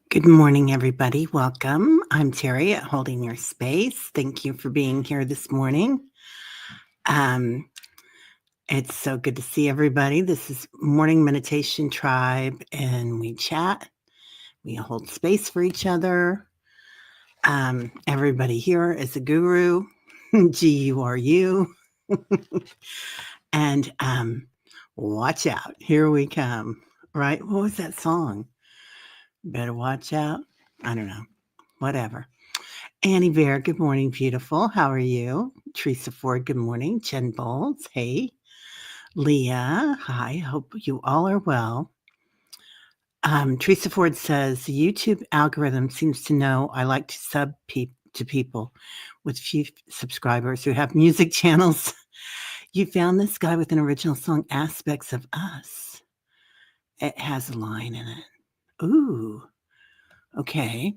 Good morning, everybody. Welcome. I'm Terry at Holding Your Space. Thank you for being here this morning. Um, it's so good to see everybody. This is Morning Meditation Tribe, and we chat. We hold space for each other. Everybody here is a guru, Guru. And watch out. Here we come. Right? What was that song? Better watch out. I don't know. Whatever. Annie Bear, good morning, beautiful. How are you? Teresa Ford, good morning. Jen Bowles, hey. Leah, hi. Hope you all are well. Teresa Ford says the YouTube algorithm seems to know I like to sub to people with few subscribers who have music channels. You found this guy with an original song, Aspects of Us. It has a line in it. Ooh, okay.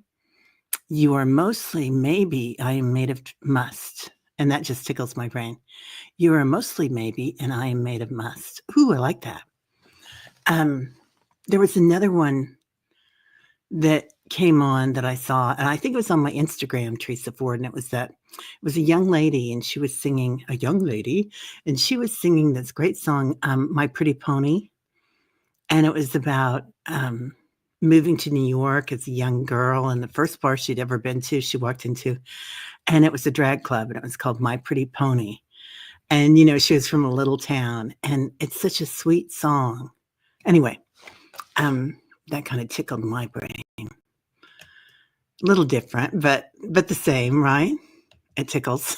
You are mostly maybe I am made of must. And that just tickles my brain. You are mostly maybe, and I am made of must. Ooh, I like that. There was another one that came on that I saw, and I think it was on my Instagram, Teresa Ford, and it was a young lady, and she was singing this great song, My Pretty Pony. And it was about moving to New York as a young girl, and the first bar she'd ever been to, she walked into, and it was a drag club, and it was called My Pretty Pony. And, she was from a little town, and it's such a sweet song. Anyway, that kind of tickled my brain. A little different, but the same, right? It tickles.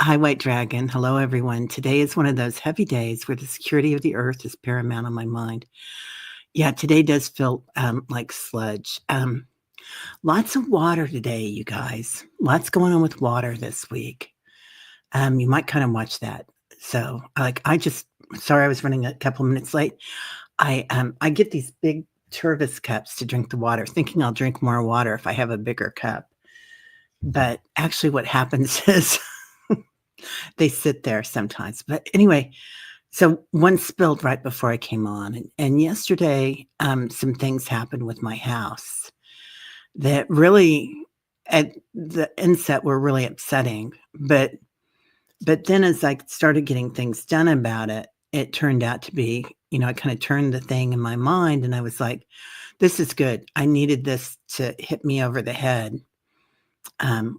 Hi, White Dragon. Hello, everyone. Today is one of those heavy days where the security of the earth is paramount on my mind. Yeah, today does feel like sludge. Lots of water today, you guys. Lots going on with water this week. You might kind of watch that. So, sorry, I was running a couple minutes late. I get these big Tervis cups to drink the water, thinking I'll drink more water if I have a bigger cup. But actually, what happens is they sit there sometimes. But anyway, so one spilled right before I came on, and yesterday, some things happened with my house that really, at the inset, were really upsetting. But then as I started getting things done about it, it turned out to be, I kind of turned the thing in my mind, and I was like, this is good. I needed this to hit me over the head.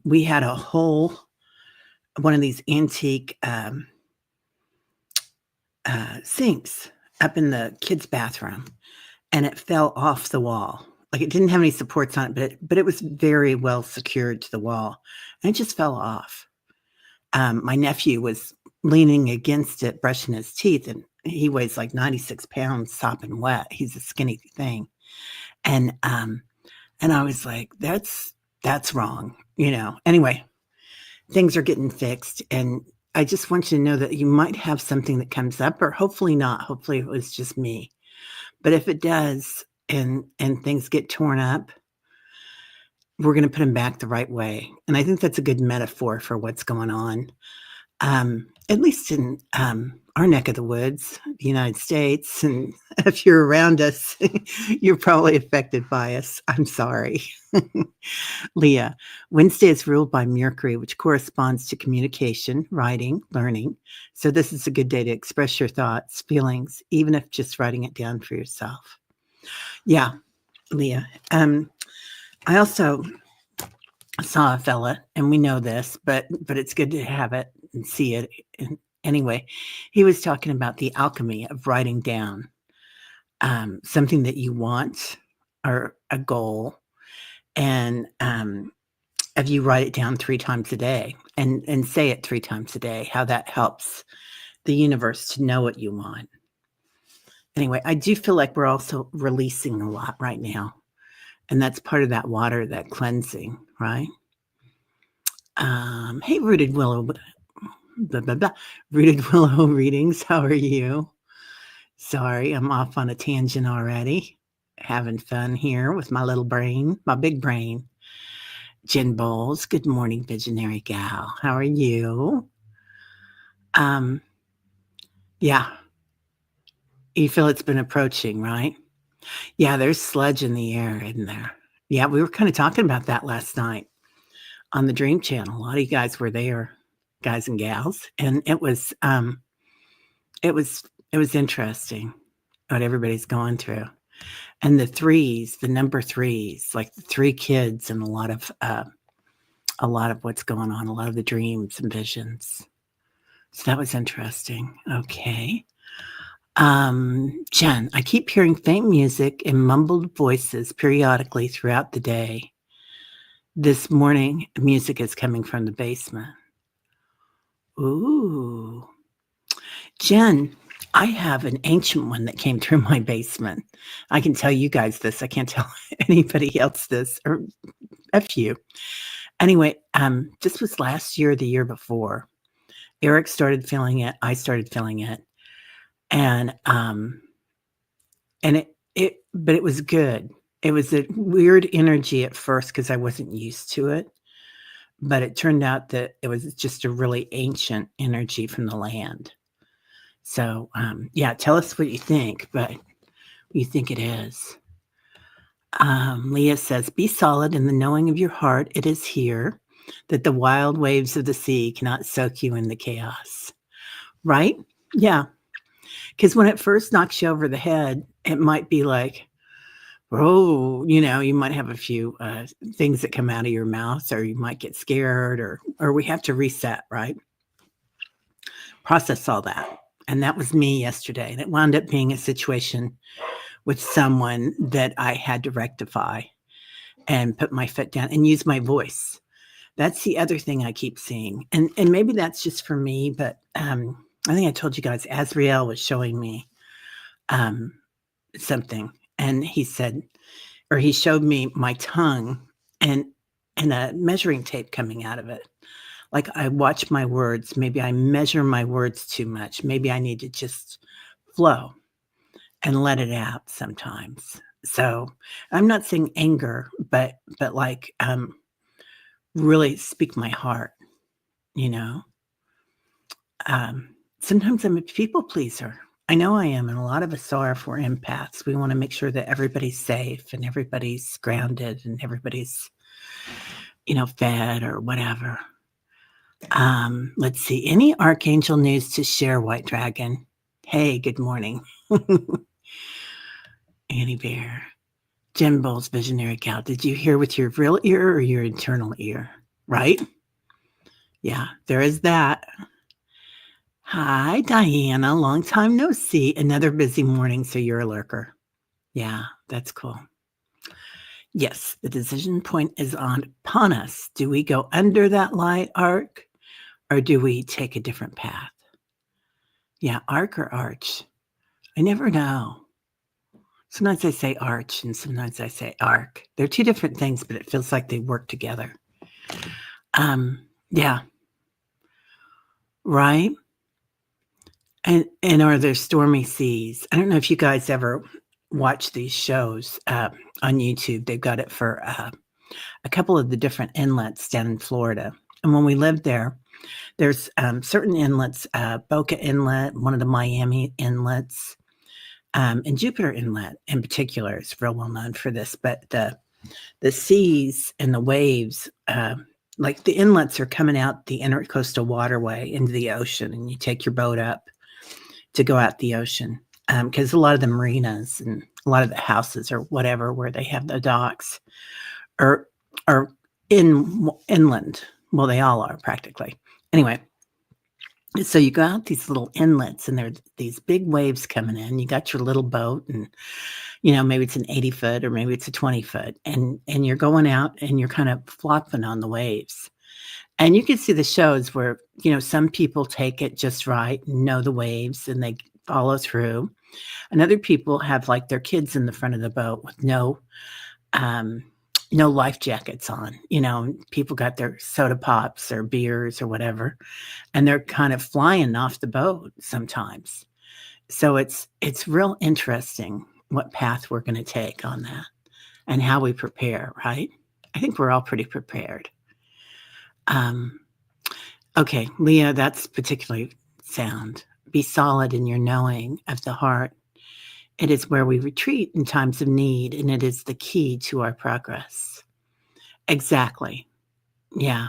We had one of these antique sinks up in the kids' bathroom, and it fell off the wall. Like, it didn't have any supports on it, but it was very well secured to the wall, and it just fell off. My nephew was leaning against it, brushing his teeth, and he weighs like 96 pounds, sopping wet. He's a skinny thing. And I was like, that's wrong, Anyway, things are getting fixed, and I just want you to know that you might have something that comes up, or hopefully not. Hopefully it was just me. But if it does, and things get torn up, we're going to put them back the right way. And I think that's a good metaphor for what's going on. At least in our neck of the woods, the United States. And if you're around us, you're probably affected by us. I'm sorry. Leah, Wednesday is ruled by Mercury, which corresponds to communication, writing, learning. So this is a good day to express your thoughts, feelings, even if just writing it down for yourself. Yeah, Leah. I also saw a fella, and we know this, but it's good to have it and see it. And anyway, he was talking about the alchemy of writing down something that you want or a goal, and if you write it down 3 times a day and say it 3 times a day, how that helps the universe to know what you want. Anyway, I do feel like we're also releasing a lot right now. And that's part of that water, that cleansing, right? Hey, Rooted Willow, blah, blah, blah. Rooted Willow readings, how are you? Sorry, I'm off on a tangent already. Having fun here with my little brain, my big brain. Jen Bowles, good morning, visionary gal. How are you? Yeah. You feel it's been approaching, right? Yeah, there's sludge in the air, isn't there? Yeah, we were kinda talking about that last night on the Dream Channel. A lot of you guys were there, guys and gals, and it was it was interesting what everybody's going through. And the threes, the number threes, like the 3 kids and a lot of what's going on, a lot of the dreams and visions. So that was interesting. Okay. Jen, I keep hearing faint music and mumbled voices periodically throughout the day. This morning, music is coming from the basement. Ooh. Jen, I have an ancient one that came through my basement. I can tell you guys this. I can't tell anybody else this, or a few. Anyway, this was last year, the year before. Eric started feeling it. I started feeling it. And, um, and but it was good. It was a weird energy at first because I wasn't used to it. But it turned out that it was just a really ancient energy from the land. So, yeah, tell us what you think, but you think it is. Leah says, be solid in the knowing of your heart. It is here that the wild waves of the sea cannot soak you in the chaos. Right? Yeah. Because when it first knocks you over the head, it might be like, oh, you might have a few things that come out of your mouth, or you might get scared, or we have to reset, right? Process all that. And that was me yesterday. And it wound up being a situation with someone that I had to rectify and put my foot down and use my voice. That's the other thing I keep seeing. And maybe that's just for me, but I think I told you guys, Azrael was showing me something. And he said, or he showed me my tongue and a measuring tape coming out of it. Like I watch my words. Maybe I measure my words too much. Maybe I need to just flow and let it out sometimes. So I'm not saying anger, but like really speak my heart, you know. Sometimes I'm a people pleaser. I know I am, and a lot of us are if we're empaths. We want to make sure that everybody's safe and everybody's grounded and everybody's, fed or whatever. Let's see. Any archangel news to share, White Dragon? Hey, good morning. Annie Bear. Jim Bowles, Visionary Cow. Did you hear with your real ear or your internal ear? Right? Yeah, there is that. Hi, Diana. Long time no see. Another busy morning, so you're a lurker. Yeah, that's cool. Yes, the decision point is upon us. Do we go under that light arc or do we take a different path? Yeah, arc or arch? I never know. Sometimes I say arch and sometimes I say arc. They're two different things, but it feels like they work together. Yeah. Right? And are there stormy seas? I don't know if you guys ever watch these shows on YouTube. They've got it for a couple of the different inlets down in Florida. And when we lived there, there's certain inlets, Boca Inlet, one of the Miami inlets, and Jupiter Inlet in particular is real well known for this. But the seas and the waves, like the inlets are coming out the intercoastal waterway into the ocean, and you take your boat up to go out the ocean because a lot of the marinas and a lot of the houses or whatever where they have the docks are inland. Well, they all are practically. Anyway, so you go out these little inlets and there's these big waves coming in. You got your little boat and, maybe it's an 80 foot or maybe it's a 20 foot and you're going out and you're kind of flopping on the waves. And you can see the shows where, some people take it just right, know the waves, and they follow through. And other people have like their kids in the front of the boat with no life jackets on. People got their soda pops or beers or whatever, and they're kind of flying off the boat sometimes. So it's real interesting what path we're going to take on that and how we prepare, right? I think we're all pretty prepared. Okay, Leah, that's particularly sound. Be solid in your knowing of the heart. It is where we retreat in times of need, and it is the key to our progress. Exactly. Yeah.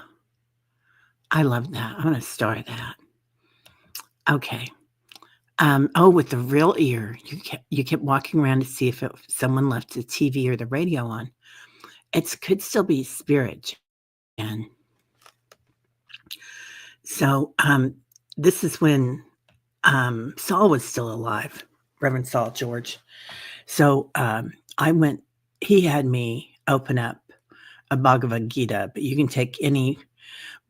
I love that. I'm gonna start that. Okay. With the real ear, you kept walking around to see if someone left the TV or the radio on. It could still be spirit, Jen. So, this is when, Saul was still alive, Reverend Saul George. So, I went he had me open up a Bhagavad Gita, but you can take any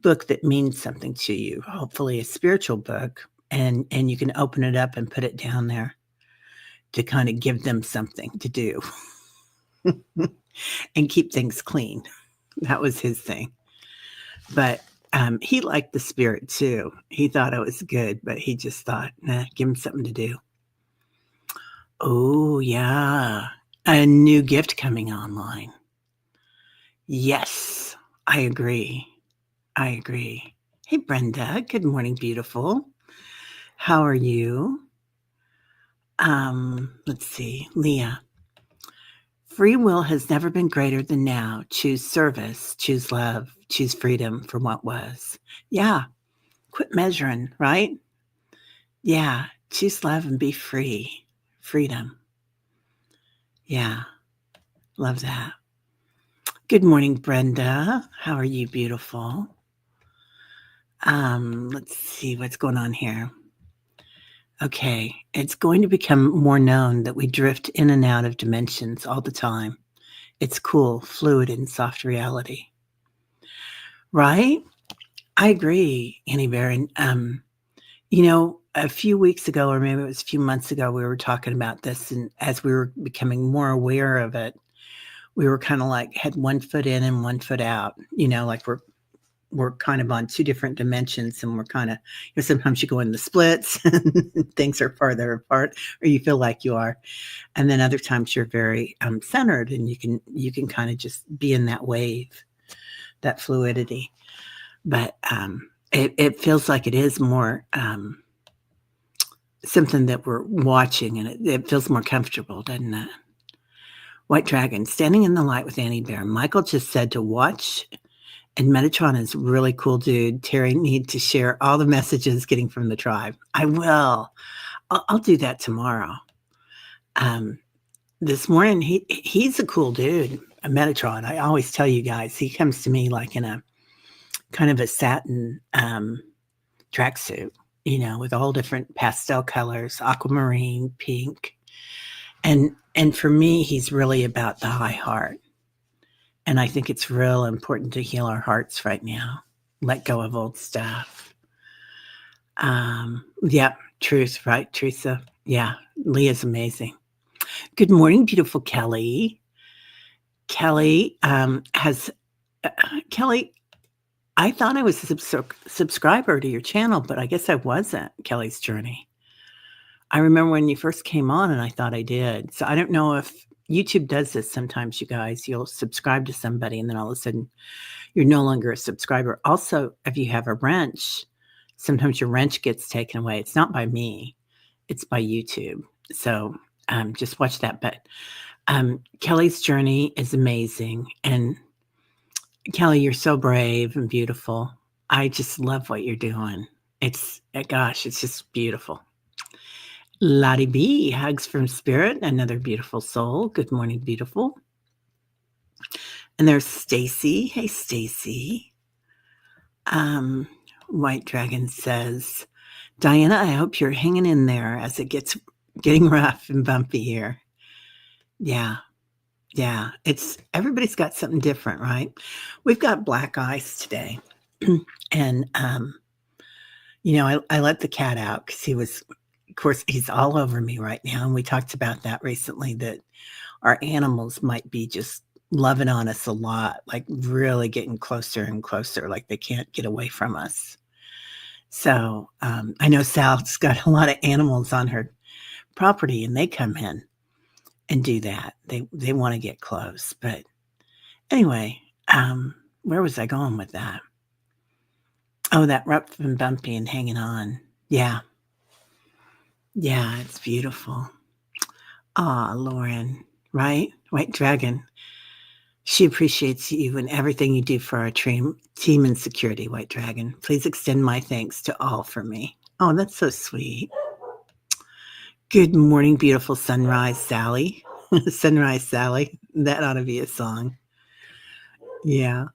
book that means something to you, hopefully a spiritual book, and you can open it up and put it down there to kinda give them something to do and keep things clean. That was his thing. But, he liked the spirit too. He thought it was good, but he just thought, "Nah, give him something to do." Oh, yeah. A new gift coming online. Yes, I agree. I agree. Hey, Brenda. Good morning, beautiful. How are you? Let's see. Leah. Free will has never been greater than now. Choose service, choose love, choose freedom from what was. Yeah. Quit measuring, right? Yeah. Choose love and be free. Freedom. Yeah. Love that. Good morning, Brenda. How are you, beautiful? Let's see what's going on here. Okay, it's going to become more known that we drift in and out of dimensions all the time. It's cool, fluid, and soft reality. Right? I agree, Annie Barron. A few weeks ago, or maybe it was a few months ago, we were talking about this, and as we were becoming more aware of it, we were kind of like had one foot in and one foot out. Like we're kind of on two different dimensions, and we're kind of, sometimes you go in the splits and things are farther apart, or you feel like you are, and then other times you're very centered, and you can kind of just be in that wave, that fluidity. But it feels like it is more something that we're watching, and it feels more comfortable, doesn't it? White Dragon, standing in the light with Annie Bear. Michael just said to watch. And Metatron is a really cool dude. Terry need to share all the messages getting from the tribe. I will. I'll do that tomorrow. This morning, he's a cool dude, a Metatron. I always tell you guys, he comes to me like in a kind of a satin tracksuit, with all different pastel colors, aquamarine, pink. And for me, he's really about the high heart. And I think it's real important to heal our hearts right now. Let go of old stuff. Yeah, truth, right, Teresa? Yeah, Leah's amazing. Good morning, beautiful Kelly. Kelly Kelly, I thought I was a subscriber to your channel, but I guess I wasn't, Kelly's Journey. I remember when you first came on, and I thought I did. So I don't know if YouTube does this sometimes, you guys. You'll subscribe to somebody, and then all of a sudden you're no longer a subscriber. Also, if you have a wrench, sometimes your wrench gets taken away. It's not by me, it's by YouTube. So just watch that. But Kelly's Journey is amazing. And Kelly, you're so brave and beautiful. I just love what you're doing. Gosh, it's just beautiful. Lottie B, hugs from spirit, another beautiful soul. Good morning, beautiful. And there's Stacy. Hey, Stacy. White Dragon says, Diana, I hope you're hanging in there as it gets getting rough and bumpy here. Yeah. Yeah. Everybody's got something different, right? We've got black ice today. And, I let the cat out because of course, he's all over me right now. And we talked about that recently, that our animals might be just loving on us a lot, like really getting closer and closer, like they can't get away from us. So I know Sal's got a lot of animals on her property, and they come in and do that. They want to get close. But anyway, where was I going with that? Oh, that rough and bumpy and hanging on. Yeah. Yeah, it's beautiful. Ah, Lauren, right? White Dragon. She appreciates you and everything you do for our team and security, White Dragon. Please extend my thanks to all for me. Oh, that's so sweet. Good morning, beautiful sunrise, Sally. Sunrise, Sally. That ought to be a song. Yeah.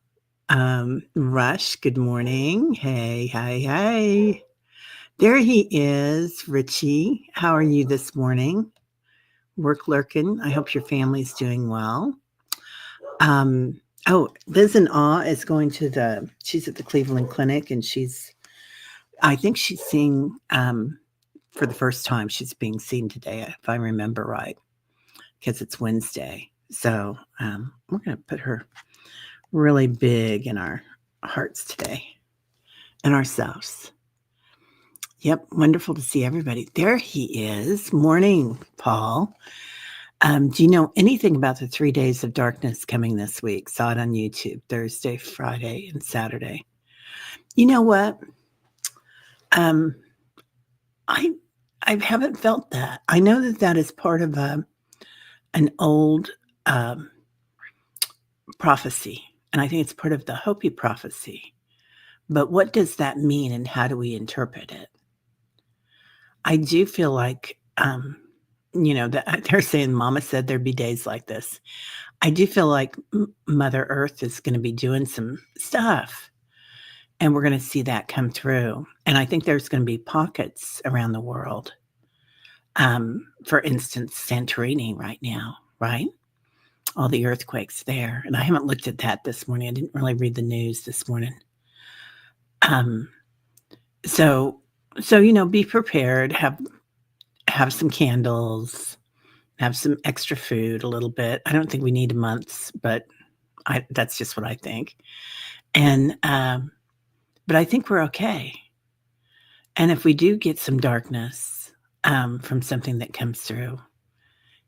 Rush, good morning. Hey, hey, hey. There he is, Richie. How are you this morning? Work lurking. I hope your family's doing well. Liz in Awe is going to she's at the Cleveland Clinic, and I think she's seeing, for the first time, she's being seen today, if I remember right, because it's Wednesday. So we're going to put her really big in our hearts today and ourselves. Yep, wonderful to see everybody. There he is. Morning, Paul. Do you know anything about the 3 days of darkness coming this week? Saw it on YouTube, Thursday, Friday, and Saturday. You know what? I haven't felt that. I know that is part of an old prophecy, and I think it's part of the Hopi prophecy. But what does that mean, and how do we interpret it? I do feel like, that they're saying Mama said there'd be days like this. I do feel like Mother Earth is going to be doing some stuff, and we're going to see that come through. And I think there's going to be pockets around the world. For instance, Santorini right now, right? All the earthquakes there. And I haven't looked at that this morning. I didn't really read the news this morning. So be prepared, have some candles, have some extra food, a little bit. I don't think we need months, but that's just what I think. And, but I think we're okay. And if we do get some darkness, from something that comes through,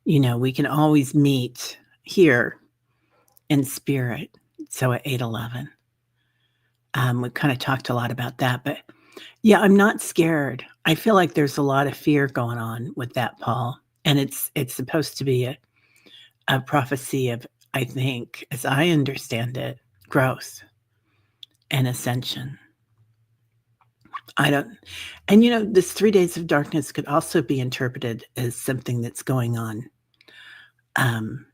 we can always meet here in spirit. So at 8:11, we've kind of talked a lot about that, but yeah, I'm not scared. I feel like there's a lot of fear going on with that, Paul. And it's supposed to be a prophecy of, I think, as I understand it, growth and ascension. This 3 days of darkness could also be interpreted as something that's going on,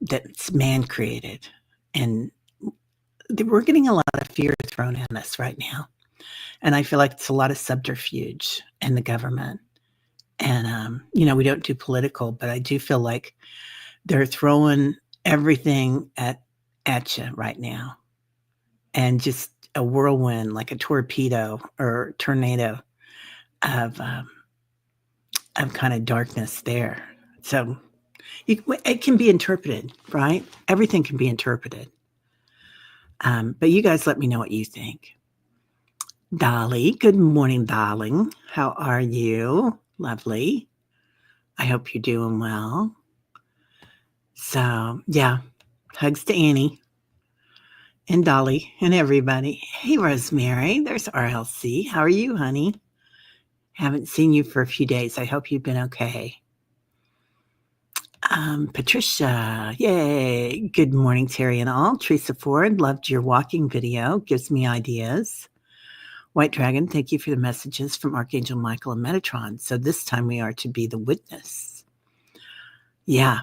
that's man created. And we're getting a lot of fear thrown at us right now. And I feel like it's a lot of subterfuge in the government. And, we don't do political, but I do feel like they're throwing everything at you right now. And just a whirlwind, like a torpedo or tornado of kind of darkness there. So it can be interpreted, right? Everything can be interpreted. But you guys let me know what you think. Dolly, good morning, darling. How are you? Lovely. I hope you're doing well. So, yeah, hugs to Annie and Dolly and everybody. Hey, Rosemary, there's RLC. How are you, honey? Haven't seen you for a few days. I hope you've been okay. Patricia, yay. Good morning, Terry and all. Teresa Ford, loved your walking video. Gives me ideas. White Dragon, thank you for the messages from Archangel Michael and Metatron. So this time we are to be the witness. Yeah.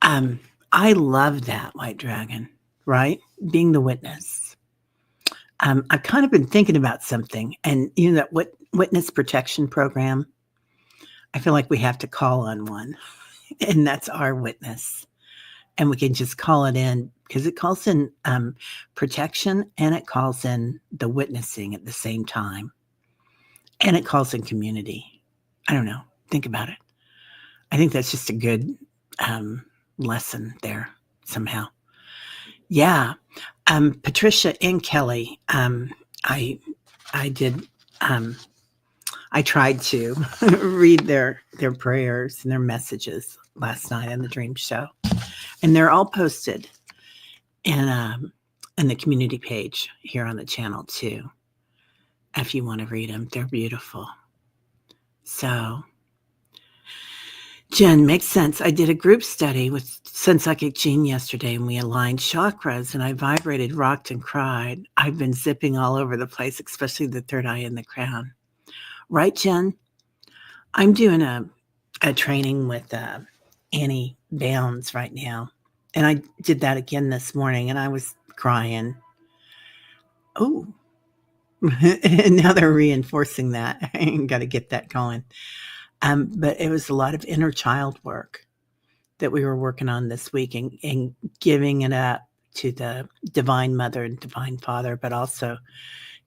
I love that, White Dragon, right? Being the witness. I've kind of been thinking about something, and that witness protection program, I feel like we have to call on one, and that's our witness. And we can just call it in, because it calls in protection, and it calls in the witnessing at the same time. And it calls in community. I don't know. Think about it. I think that's just a good lesson there somehow. Yeah. Patricia and Kelly, I did, I tried to read their prayers and their messages last night on the Dream Show. And they're all posted in the community page here on the channel too. If you want to read them, they're beautiful. So Jen, makes sense. I did a group study with Psychic Jean yesterday, and we aligned chakras, and I vibrated, rocked, and cried. I've been zipping all over the place, especially the third eye and the crown. Right, Jen? I'm doing a training with Annie Bounds right now, and I did that again this morning, and I was crying. Oh, and now they're reinforcing that. I got to get that going. But it was a lot of inner child work that we were working on this week, and giving it up to the Divine Mother and Divine Father, but also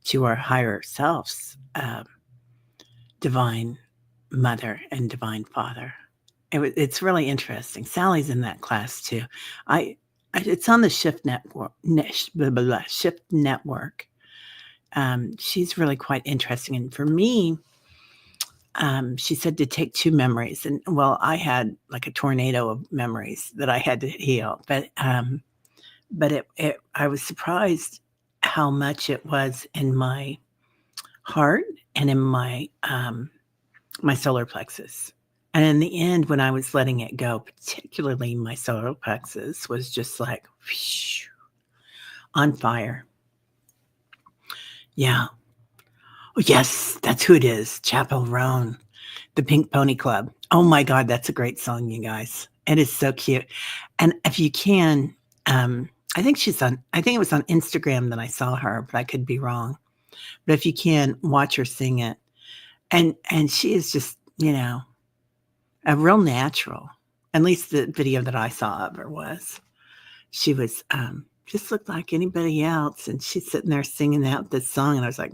to our higher selves, Divine Mother and Divine Father. It's really interesting. Sally's in that class too. It's on the Shift Network. Shift Network. She's really quite interesting, and for me, she said to take 2 memories, and well, I had like a tornado of memories that I had to heal, but I was surprised how much it was in my heart and in my my solar plexus. And in the end, when I was letting it go, particularly my solar plexus was just like whoosh, on fire. Yeah. Oh, yes, that's who it is. Chapel Roan, the Pink Pony Club. Oh my God, that's a great song, you guys. It is so cute. And if you can, I think it was on Instagram that I saw her, but I could be wrong. But if you can, watch her sing it. And she is just, a real natural. At least the video that I saw of her was. She was just looked like anybody else, and she's sitting there singing out this song, and I was like,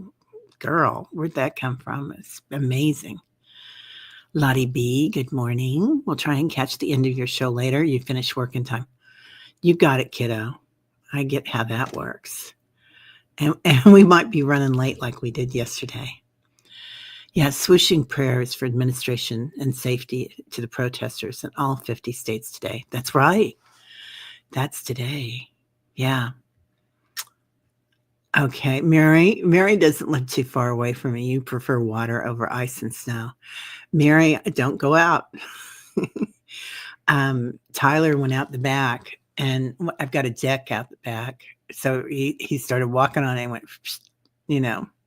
girl, where'd that come from? It's amazing. Lottie B, good morning. We'll try and catch the end of your show later. You finish work in time. You got it, kiddo. I get how that works. And we might be running late like we did yesterday. Yeah, swooshing prayers for administration and safety to the protesters in all 50 states today. That's right. That's today. Yeah. Okay, Mary. Mary doesn't live too far away from me. You prefer water over ice and snow. Mary, don't go out. Tyler went out the back, and I've got a deck out the back. So he started walking on it and went,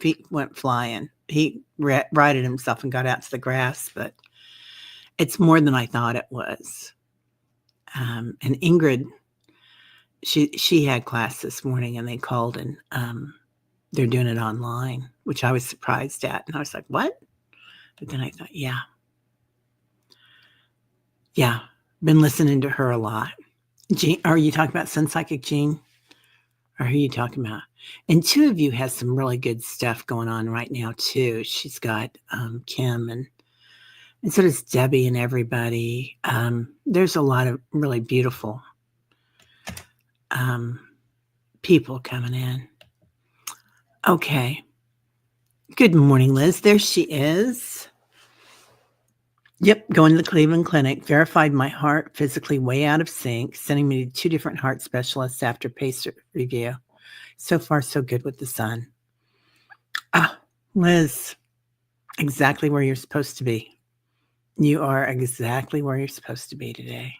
feet went flying. He righted himself and got out to the grass, but it's more than I thought it was. And Ingrid, she had class this morning, and they called, and they're doing it online, which I was surprised at. And I was like, what? But then I thought, yeah, been listening to her a lot. Jean, are you talking about Sun Psychic Jean? Or who are you talking about? And 2 of you has some really good stuff going on right now, too. She's got Kim, and so does Debbie and everybody. There's a lot of really beautiful people coming in. Okay. Good morning, Liz. There she is. Yep, going to the Cleveland Clinic. Verified my heart physically way out of sync, sending me to 2 different heart specialists after pacer review. So far, so good with the sun. Liz, exactly where you're supposed to be. You are exactly where you're supposed to be today.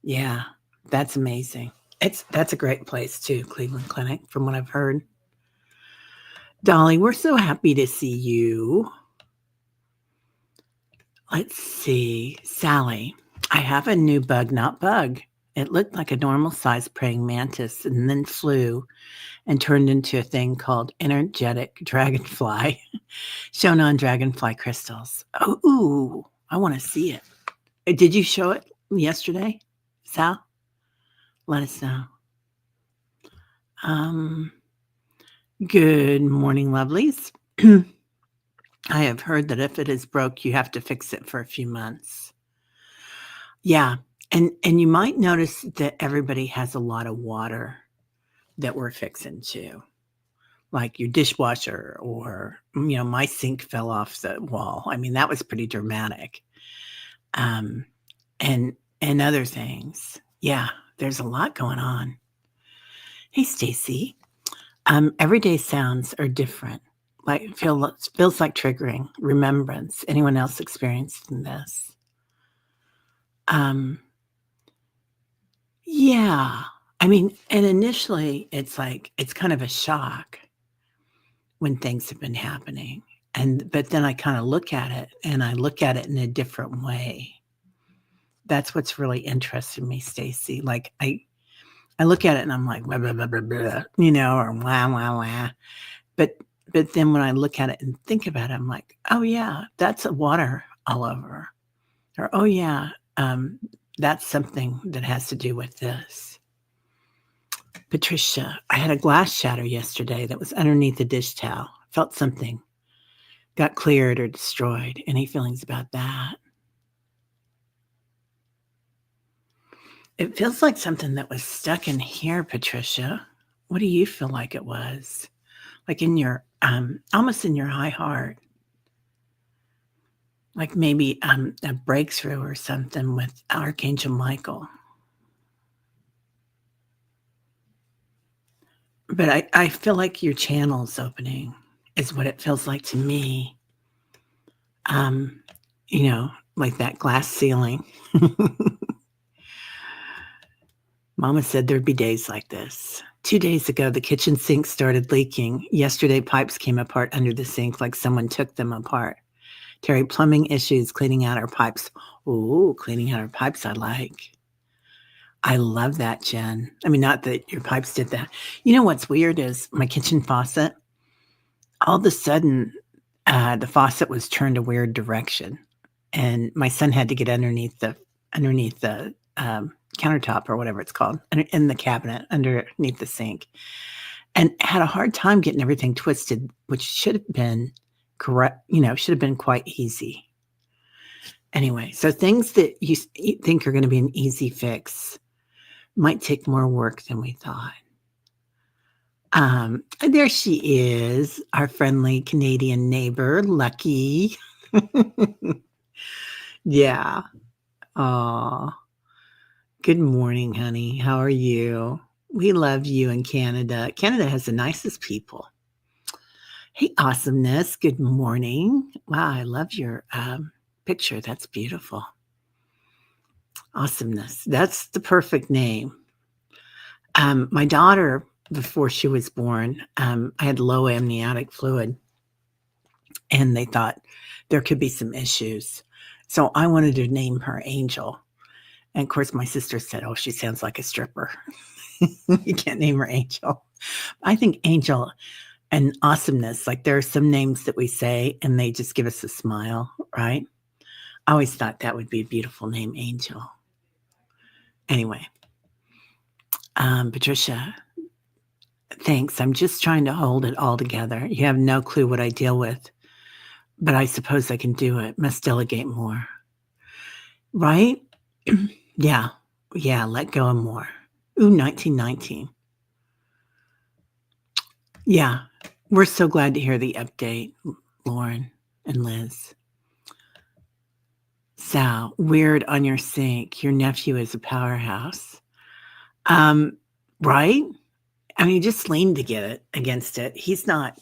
Yeah, that's amazing. That's a great place too, Cleveland Clinic, from what I've heard. Dolly, we're so happy to see you. Let's see. Sally, I have a new bug, not bug. It looked like a normal sized praying mantis and then flew and turned into a thing called energetic dragonfly shown on dragonfly crystals. Oh, ooh, I want to see it. Did you show it yesterday, Sal? Let us know. Good morning, lovelies. I have heard that if it is broke, you have to fix it for a few months. Yeah, and you might notice that everybody has a lot of water that we're fixing too, like your dishwasher, or my sink fell off the wall. I mean, that was pretty dramatic. And other things. Yeah, there's a lot going on. Hey, Stacy. Everyday sounds are different. Like feels like triggering remembrance. Anyone else experiencing this? Um, yeah. I mean, and initially, it's like it's kind of a shock when things have been happening, but then I kinda look at it, and I look at it in a different way. That's what's really interested me, Stacy. Like, I look at it and I'm like, "Blah, blah, blah, blah, blah," or "Wah, wah, wah." But but then when I look at it and think about it, I'm like, "Oh, yeah, that's a water all over." Or, "Oh, yeah, um, that's something that has to do with this." Patricia, I had a glass shatter yesterday that was underneath the dish towel. Felt something got cleared or destroyed. Any feelings about that? It feels like something that was stuck in here, Patricia. What do you feel like it was? Like in your, almost in your high heart, like maybe a breakthrough or something with Archangel Michael. But I feel like your channel's opening, is what it feels like to me. Um, like that glass ceiling. Mama said there'd be days like this. 2 days ago, the kitchen sink started leaking. Yesterday, pipes came apart under the sink like someone took them apart. Terry, plumbing issues, cleaning out our pipes. Ooh, cleaning out our pipes, I like. I love that, Jen. I mean, not that your pipes did that. You know what's weird is my kitchen faucet, all of a sudden, the faucet was turned a weird direction, and my son had to get underneath the countertop or whatever it's called, in the cabinet underneath the sink, and had a hard time getting everything twisted, which should have been correct, should have been quite easy. Anyway, so things that you think are gonna be an easy fix might take more work than we thought. There she is, our friendly Canadian neighbor, Lucky. Yeah. Aw. Good morning, honey. How are you? We love you in Canada. Canada has the nicest people. Hey, awesomeness. Good morning. Wow, I love your picture. That's beautiful. Awesomeness. That's the perfect name. My daughter, before she was born, I had low amniotic fluid, and they thought there could be some issues. So I wanted to name her Angel. And of course, my sister said, "Oh, she sounds like a stripper." You can't name her Angel. I think Angel and awesomeness, like there are some names that we say and they just give us a smile, right? I always thought that would be a beautiful name, Angel. Anyway, Patricia, thanks. I'm just trying to hold it all together. You have no clue what I deal with, but I suppose I can do it. Must delegate more. Right? Yeah. Yeah. Let go of more. Ooh, 1919. Yeah. We're so glad to hear the update, Lauren and Liz. Sal, weird on your sink. Your nephew is a powerhouse. Um, right? I mean, just lean to get it against it. He's not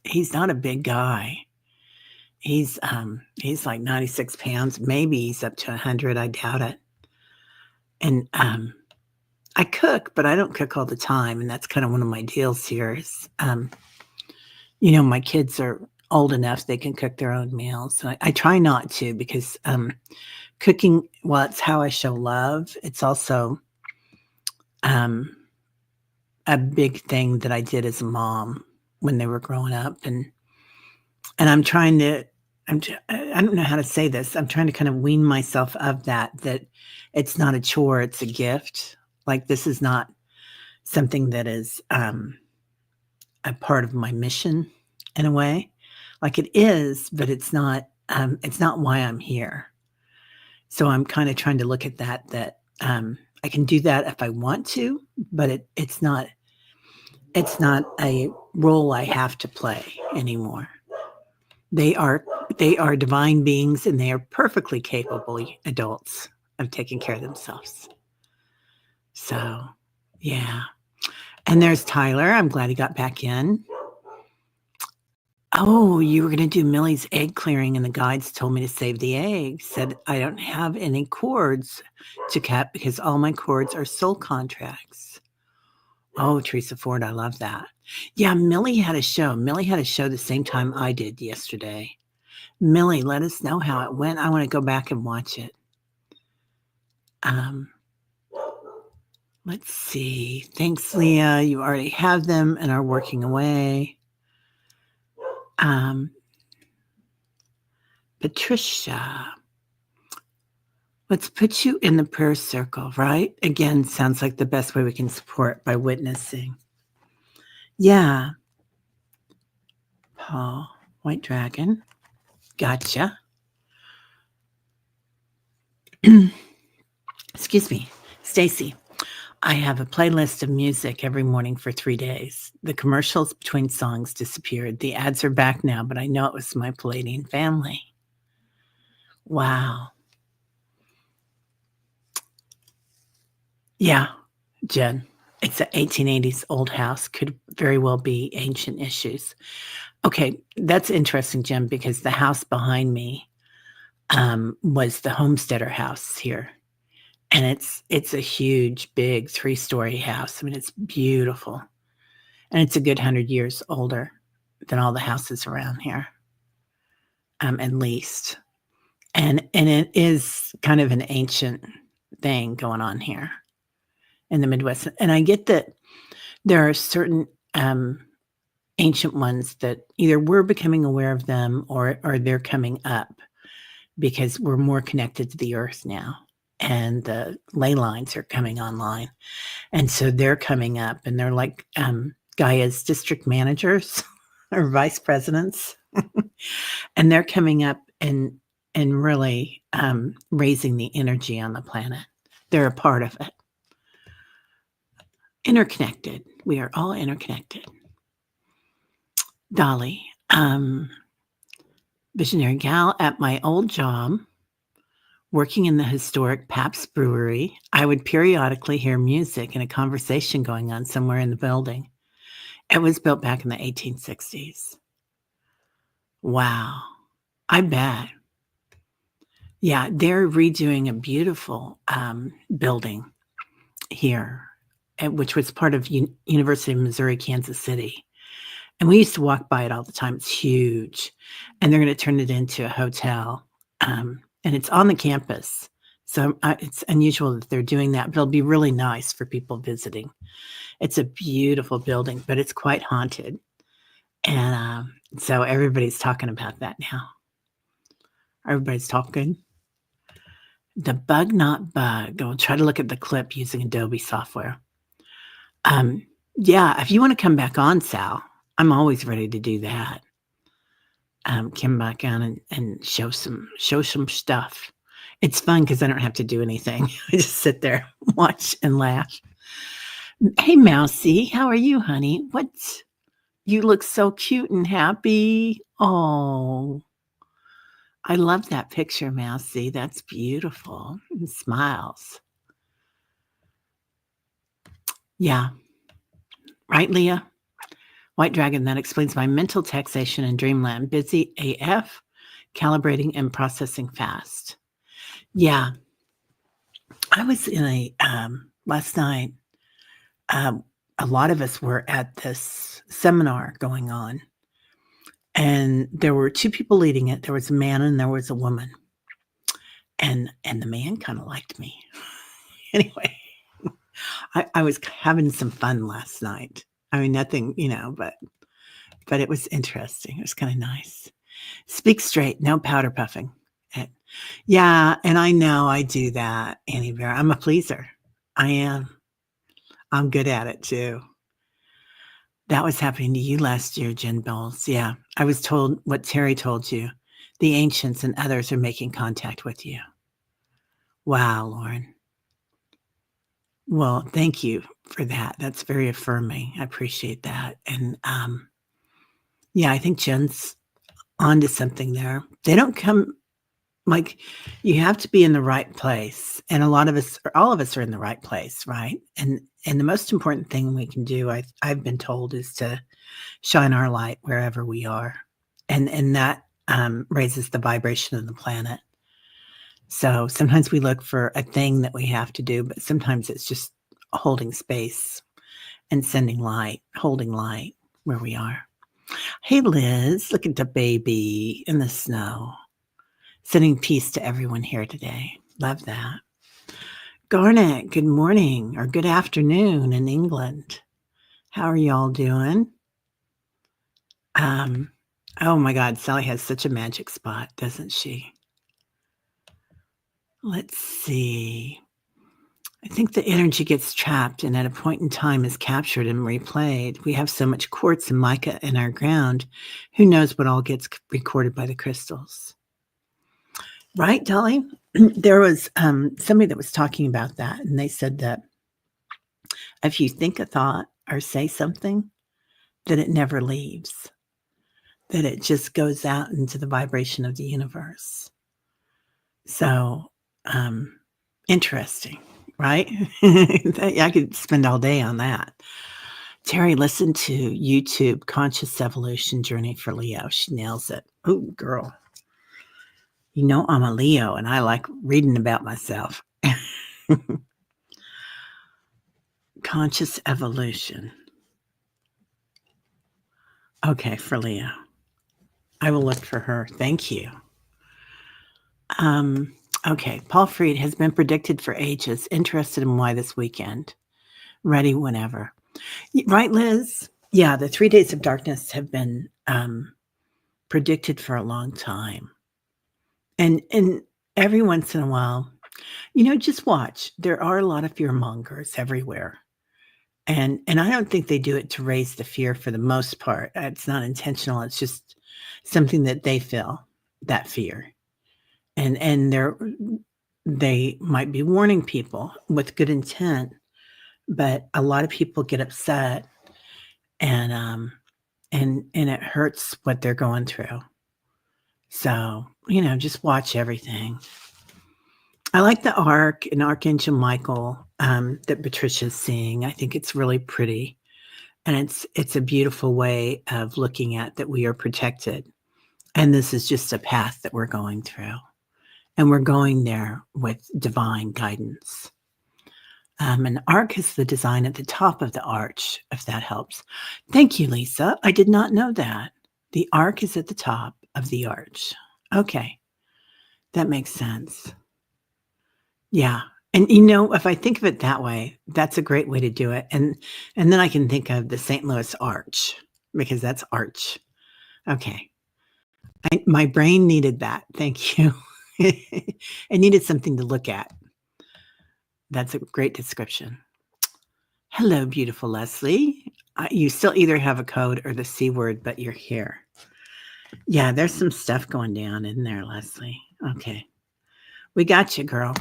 a big guy. He's like 96 pounds. Maybe he's up to 100. I doubt it. And I cook, but I don't cook all the time. And that's kind of one of my deals here is my kids are old enough they can cook their own meals. So I try not to because cooking, well, it's how I show love. It's also um, a big thing that I did as a mom when they were growing up, and I'm trying to. I don't know how to say this. I'm trying to kind of wean myself of that it's not a chore, it's a gift. Like this is not something that is a part of my mission in a way. Like it is, but it's not why I'm here. So I'm kind of trying to look at that I can do that if I want to, but it's not a role I have to play anymore. They are they are divine beings and they are perfectly capable adults of taking care of themselves. So, yeah. And there's Tyler. I'm glad he got back in. Oh, you were gonna do Millie's egg clearing, and the guides told me to save the eggs. Said I don't have any cords to cut because all my cords are soul contracts. Oh, Teresa Ford, I love that. Yeah, Millie had a show. Millie had a show the same time I did yesterday. Millie, let us know how it went. I want to go back and watch it. Um, let's see. Thanks, Leah. You already have them and are working away. Patricia, let's put you in the prayer circle, right? Again, sounds like the best way we can support by witnessing. Yeah. Paul, White Dragon. Gotcha. Excuse me. Stacy, I have a playlist of music every morning for 3 days. The commercials between songs disappeared. The ads are back now, but I know it was my Palladian family. Wow. Yeah, Jen. It's an 1880s old house. Could very well be ancient issues. Okay, that's interesting, Jen, because the house behind me was the homesteader house here. And it's a huge, big 3-story house. I mean, it's beautiful. And it's a good 100 years older than all the houses around here, at least. And it is kind of an ancient thing going on here in the Midwest. And I get that there are certain ancient ones that either we're becoming aware of them or they're coming up because we're more connected to the earth now. And the ley lines are coming online. And so they're coming up and they're like Gaia's district managers or vice presidents. And they're coming up and really raising the energy on the planet. They're a part of it. Interconnected. We are all interconnected. Dolly, visionary gal at my old job, working in the historic Pabst Brewery, I would periodically hear music and a conversation going on somewhere in the building. It was built back in the 1860s. Wow. I bet. Yeah, they're redoing a beautiful building here, which was part of University of Missouri, Kansas City. And we used to walk by it all the time. It's huge. And they're going to turn it into a hotel. And it's on the campus. So it's unusual that they're doing that, but it'll be really nice for people visiting. It's a beautiful building, but it's quite haunted. And so everybody's talking about that now. Everybody's talking. The bug not bug. I'll try to look at the clip using Adobe software. Yeah, if you want to come back on, Sal, I'm always ready to do that. Come back on and show some stuff. It's fun because I don't have to do anything. I just sit there, watch, and laugh. Hey, Mousy, how are you, honey? You look so cute and happy. Oh, I love that picture, Mousy. That's beautiful. And smiles. Yeah. Right, Leah? White Dragon, that explains my mental taxation in dreamland. Busy AF, calibrating and processing fast. Yeah. I was in a, last night, a lot of us were at this seminar going on. And there were 2 people leading it. There was a man and there was a woman. And the man kind of liked me. Anyway, I was having some fun last night. I mean, nothing, but it was interesting. It was kind of nice. Speak straight, no powder puffing. Yeah, and I know I do that, Annie Bear. I'm a pleaser. I am. I'm good at it too. That was happening to you last year, Jen Bowles. Yeah, I was told what Terry told you. The ancients and others are making contact with you. Wow, Lauren. Well, thank you for that. That's very affirming. I appreciate that. And yeah, I think Jen's onto something there. They don't come like you have to be in the right place. And a lot of us, or all of us are in the right place, right? And the most important thing we can do, I've been told, is to shine our light wherever we are. and that raises the vibration of the planet. So sometimes we look for a thing that we have to do, but sometimes it's just holding space and sending light, holding light where we are. Hey, Liz, look at the baby in the snow. Sending peace to everyone here today. Love that. Garnet, good morning or good afternoon in England. How are y'all doing? Oh my God, Sally has such a magic spot, doesn't she? Let's see. I think the energy gets trapped and at a point in time is captured and replayed. We have so much quartz and mica in our ground. Who knows what all gets recorded by the crystals? Right, Dolly? There was somebody that was talking about that, and they said that if you think a thought or say something, that it never leaves, that it just goes out into the vibration of the universe. So, interesting, right? I could spend all day on that. Terry, listen to YouTube Conscious Evolution Journey for Leo. She nails it. Oh, girl. You know I'm a Leo, and I like reading about myself. Conscious Evolution. Okay, for Leo. I will look for her. Thank you. Okay, Paul Freed has been predicted for ages. Interested in why this weekend? Ready whenever. Right, Liz? Yeah, the 3 days of darkness have been predicted for a long time. And every once in a while, just watch. There are a lot of fear mongers everywhere. And I don't think they do it to raise the fear for the most part. It's not intentional. It's just something that they feel, that fear. And they might be warning people with good intent, but a lot of people get upset and it hurts what they're going through. So, just watch everything. I like the Ark and Archangel Michael that Patricia's seeing. I think it's really pretty. And it's a beautiful way of looking at that we are protected. And this is just a path that we're going through. And we're going there with divine guidance. An arc is the design at the top of the arch, if that helps. Thank you, Lisa. I did not know that. The arc is at the top of the arch. Okay. That makes sense. Yeah. And if I think of it that way, that's a great way to do it. And then I can think of the St. Louis Arch because that's arch. Okay. My brain needed that. Thank you. It needed something to look at. That's a great description. Hello, beautiful Leslie. You still either have a code or the C word, but you're here. Yeah, there's some stuff going down in there, Leslie. Okay. We got you, girl.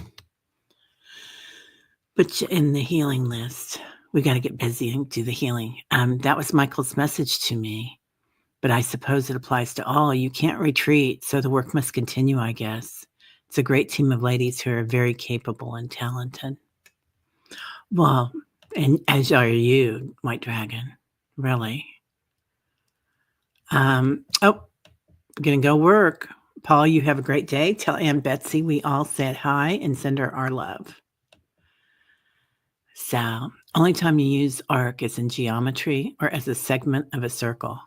Put you in the healing list. We got to get busy and do the healing. That was Michael's message to me, but I suppose it applies to all. You can't retreat, so the work must continue, I guess. It's a great team of ladies who are very capable and talented. Well, and as are you, White Dragon. Really. Gonna go work. Paul, you have a great day. Tell Aunt Betsy we all said hi and send her our love. So, only time you use arc is in geometry or as a segment of a circle.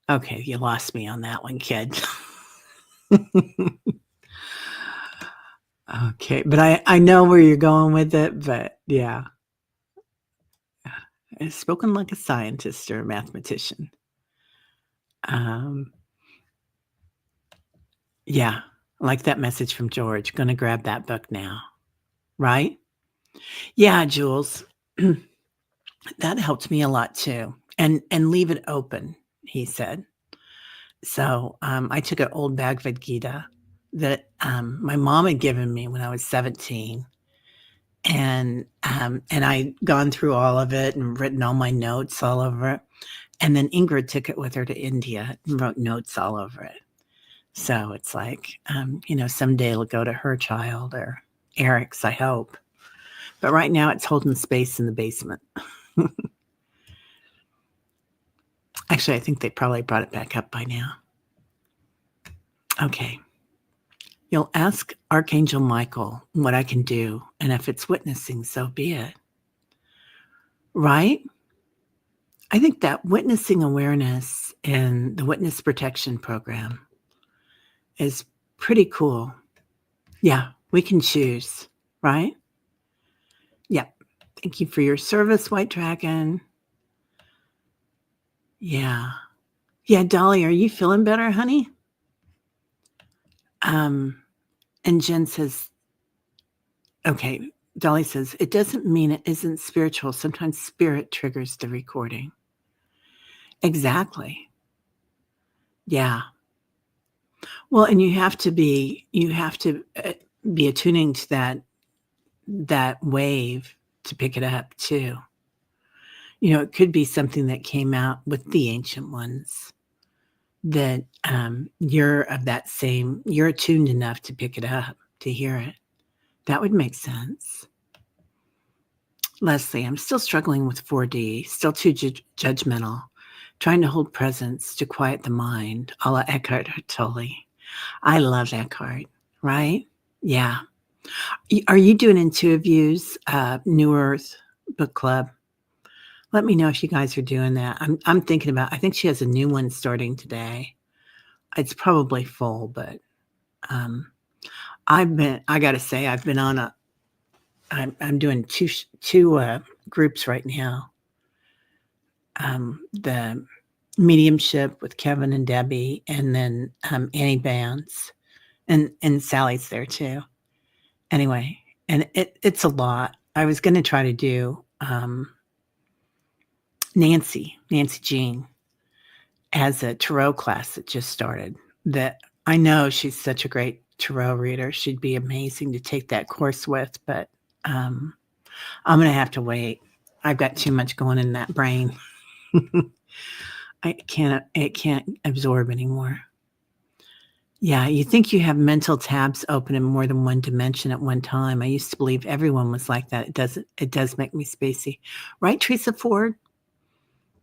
Okay, you lost me on that one, kid. Okay, but I know where you're going with it, but yeah. I've spoken like a scientist or a mathematician. Yeah, I like that message from George. Gonna grab that book now. Right? Yeah, Jules. That helped me a lot too. And leave it open, he said. So I took an old Bhagavad Gita that my mom had given me when I was 17. And I'd gone through all of it and written all my notes all over it. And then Ingrid took it with her to India and wrote notes all over it. So it's like, someday it'll go to her child or Eric's, I hope. But right now it's holding space in the basement. Actually, I think they probably brought it back up by now. Okay. You'll ask Archangel Michael what I can do, and if it's witnessing, so be it. Right? I think that witnessing awareness and the witness protection program is pretty cool. Yeah, we can choose, right? Yep. Thank you for your service, White Dragon. Yeah. Yeah, Dolly, are you feeling better, honey? And Jen says, okay, Dolly says, it doesn't mean it isn't spiritual. Sometimes spirit triggers the recording. Exactly. Yeah. Well, and you have to be attuning to that wave to pick it up too. It could be something that came out with the ancient ones that you're attuned enough to pick it up, to hear it. That would make sense. Leslie, I'm still struggling with 4D, still too judgmental, trying to hold presence to quiet the mind, a la Eckhart Tolle. I love Eckhart, right? Yeah. Are you doing Intuivue's New Earth book club? Let me know if you guys are doing that. I'm thinking about, I think she has a new one starting today. It's probably full, but I got to say, I've been on I'm doing two groups right now. The mediumship with Kevin and Debbie, and then Annie Bands, and Sally's there too. Anyway, and it's a lot. I was going to try to do Nancy Jean as a tarot class that just started. That I know she's such a great tarot reader. She'd be amazing to take that course with, but I'm going to have to wait. I've got too much going in that brain. It can't absorb anymore. Yeah, you think you have mental tabs open in more than one dimension at one time. I used to believe everyone was like that. It does make me spacey. Right, Teresa Ford?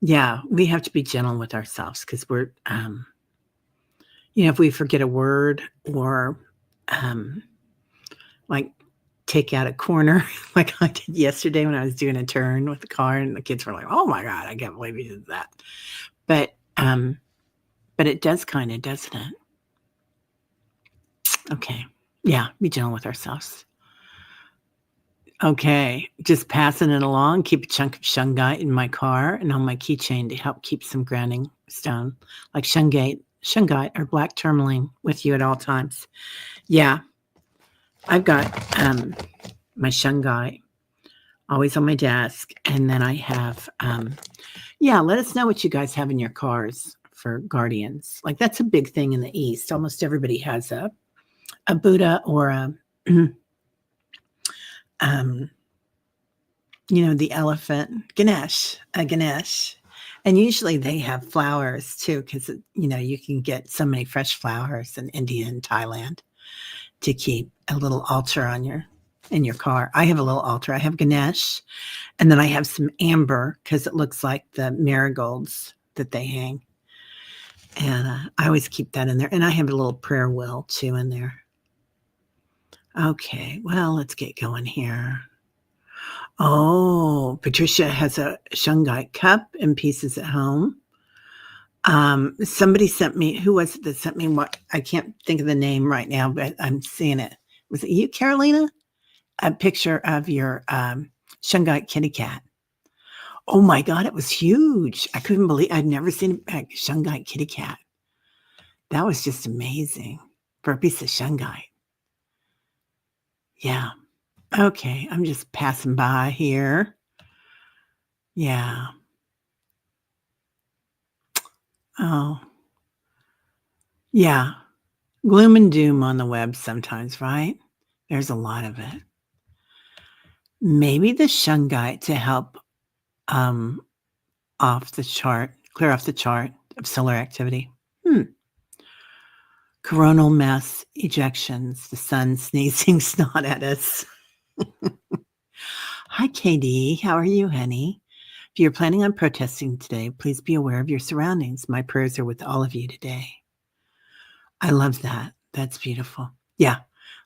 Yeah, we have to be gentle with ourselves because we're, if we forget a word or like take out a corner, like I did yesterday when I was doing a turn with the car and the kids were like, oh my God, I can't believe you did that. But it does kind of, doesn't it? Okay. Yeah, be gentle with ourselves. Okay, just passing it along. Keep a chunk of shungite in my car and on my keychain to help keep some grounding stone, like shungite or black tourmaline with you at all times. Yeah, I've got my shungite always on my desk, and then I have let us know what you guys have in your cars for guardians. Like that's a big thing in the East. Almost everybody has a Buddha or a the elephant, Ganesh. And usually they have flowers too, because, you can get so many fresh flowers in India and Thailand to keep a little altar in your car. I have a little altar. I have Ganesh, and then I have some amber because it looks like the marigolds that they hang. And I always keep that in there. And I have a little prayer wheel too in there. Okay, well, let's get going here. Oh, Patricia has a shungite cup and pieces at home. Somebody sent me, who was it that sent me what? I can't think of the name right now, but I'm seeing it. Was it you, Carolina? A picture of your shungite kitty cat. Oh my God, it was huge. I couldn't believe I'd never seen a shungite kitty cat. That was just amazing for a piece of shungite. Yeah. Okay, I'm just passing by here. Yeah. Oh. Yeah. Gloom and doom on the web sometimes, right? There's a lot of it. Maybe the shungite to help clear off the chart of solar activity. Coronal mass ejections, the sun sneezing snot at us. Hi, KD. How are you, honey? If you're planning on protesting today, please be aware of your surroundings. My prayers are with all of you today. I love that. That's beautiful. Yeah.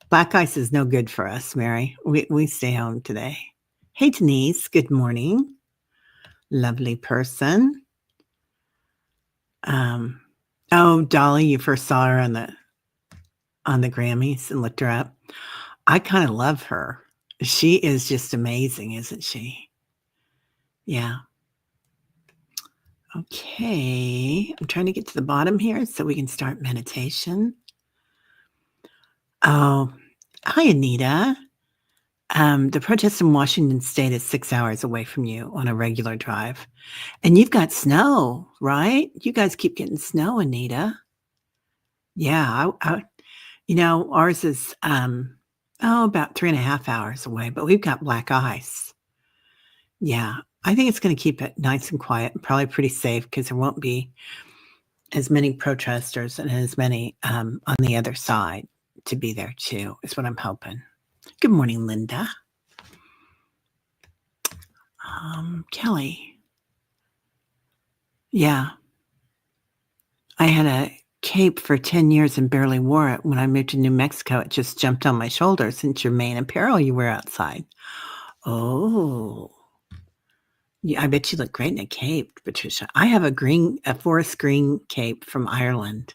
Black ice is no good for us, Mary. We stay home today. Hey, Denise. Good morning. Lovely person. Dolly, you first saw her on the Grammys and looked her up. I kind of love her. She is just amazing, isn't she? Yeah. Okay. I'm trying to get to the bottom here so we can start meditation. Oh, hi, Anita. The protest in Washington State is 6 hours away from you on a regular drive. And you've got snow, right? You guys keep getting snow, Anita. Yeah, ours is about 3.5 hours away, but we've got black ice. Yeah, I think it's going to keep it nice and quiet and probably pretty safe because there won't be as many protesters and as many on the other side to be there too, is what I'm hoping. Good morning, Linda. Kelly. Yeah. I had a cape for 10 years and barely wore it. When I moved to New Mexico, it just jumped on my shoulders. Since your main apparel you wear outside. Oh. Yeah, I bet you look great in a cape, Patricia. I have a forest green cape from Ireland.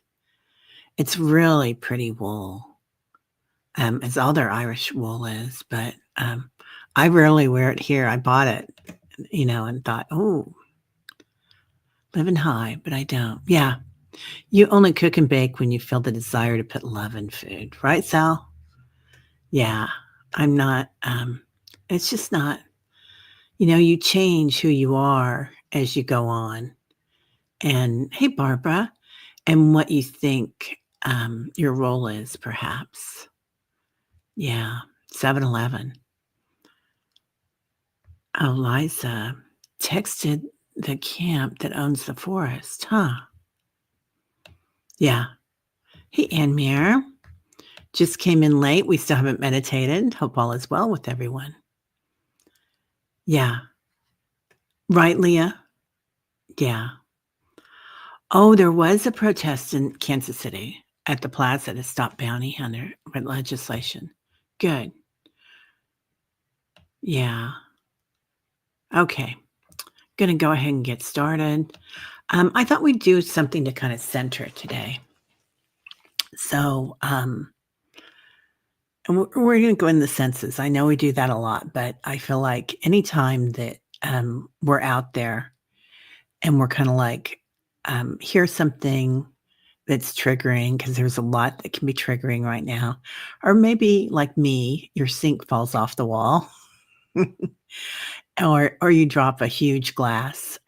It's really pretty wool. As all their Irish wool is, but I rarely wear it here. I bought it, and thought, oh, living high, but I don't. Yeah. You only cook and bake when you feel the desire to put love in food, right, Sal? Yeah. I'm not, it's just not, you change who you are as you go on. And hey, Barbara, and what you think your role is, perhaps. Yeah. 7-Eleven. Oh, Liza texted the camp that owns the forest, huh? Yeah. Hey, Anne-Mare. Just came in late. We still haven't meditated. Hope all is well with everyone. Yeah. Right, Leah? Yeah. Oh, there was a protest in Kansas City at the plaza to stop bounty hunter legislation. Good. Yeah. Okay. Going to go ahead and get started. I thought we'd do something to kind of center today. So, and we're going to go in the senses. I know we do that a lot, but I feel like anytime that we're out there and we're kind of like, hear something that's triggering, because there's a lot that can be triggering right now. Or maybe like me, your sink falls off the wall. Or you drop a huge glass.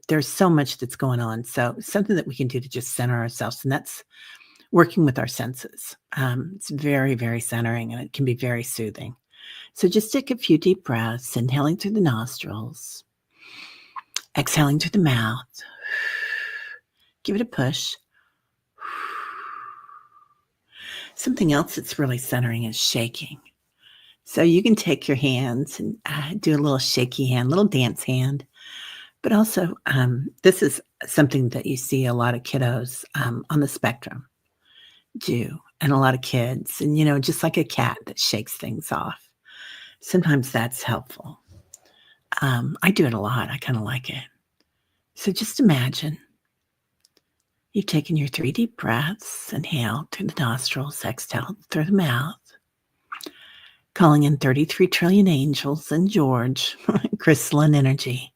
There's so much that's going on. So something that we can do to just center ourselves, and that's working with our senses. It's very, very centering, and it can be very soothing. So just take a few deep breaths, inhaling through the nostrils, exhaling through the mouth. Give it a push. Something else that's really centering is shaking. So you can take your hands and do a little shaky hand, little dance hand. But also, this is something that you see a lot of kiddos on the spectrum do, and a lot of kids. And, just like a cat that shakes things off. Sometimes that's helpful. I do it a lot. I kind of like it. So just imagine you've taken your 3 deep breaths, inhale through the nostrils, exhale through the mouth. Calling in 33 trillion angels and George, crystalline energy,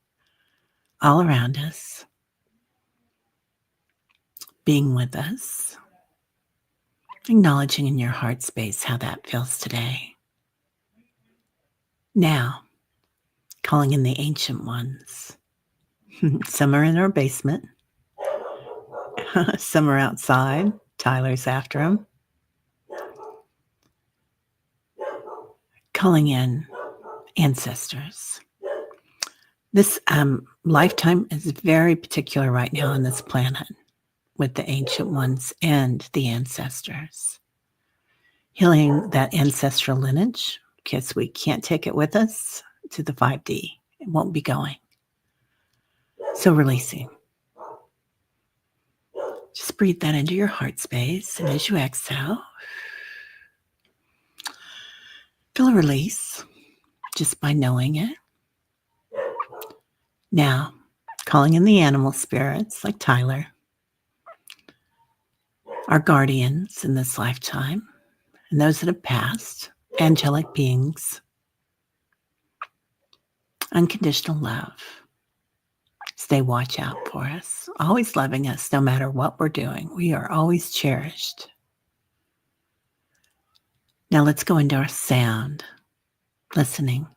all around us, being with us, acknowledging in your heart space how that feels today. Now, calling in the ancient ones. Some are in our basement. Some are outside. Tyler's after them. Calling in ancestors. This lifetime is very particular right now on this planet with the ancient ones and the ancestors. Healing that ancestral lineage, because we can't take it with us to the 5D. It won't be going. So releasing. Just breathe that into your heart space. And as you exhale, feel a release just by knowing it. Now, calling in the animal spirits like Tyler, our guardians in this lifetime, and those that have passed, angelic beings, unconditional love. They watch out for us, always loving us no matter what we're doing. We are always cherished. Now let's go into our sound, listening.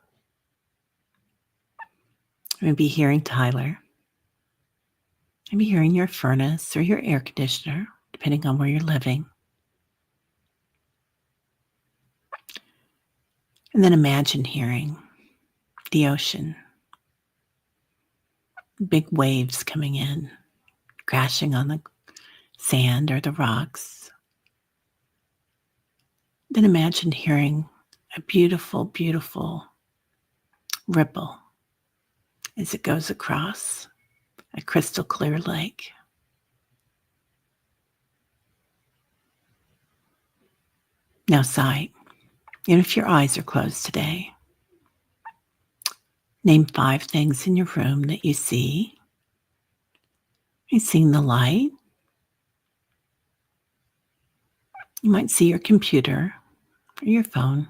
Maybe hearing Tyler. Maybe hearing your furnace or your air conditioner, depending on where you're living. And then imagine hearing the ocean, big waves coming in, crashing on the sand or the rocks. Then imagine hearing a beautiful, beautiful ripple as it goes across a crystal clear lake. Now sight. Even if your eyes are closed today, name 5 things in your room that you see. You've seen the light. You might see your computer or your phone.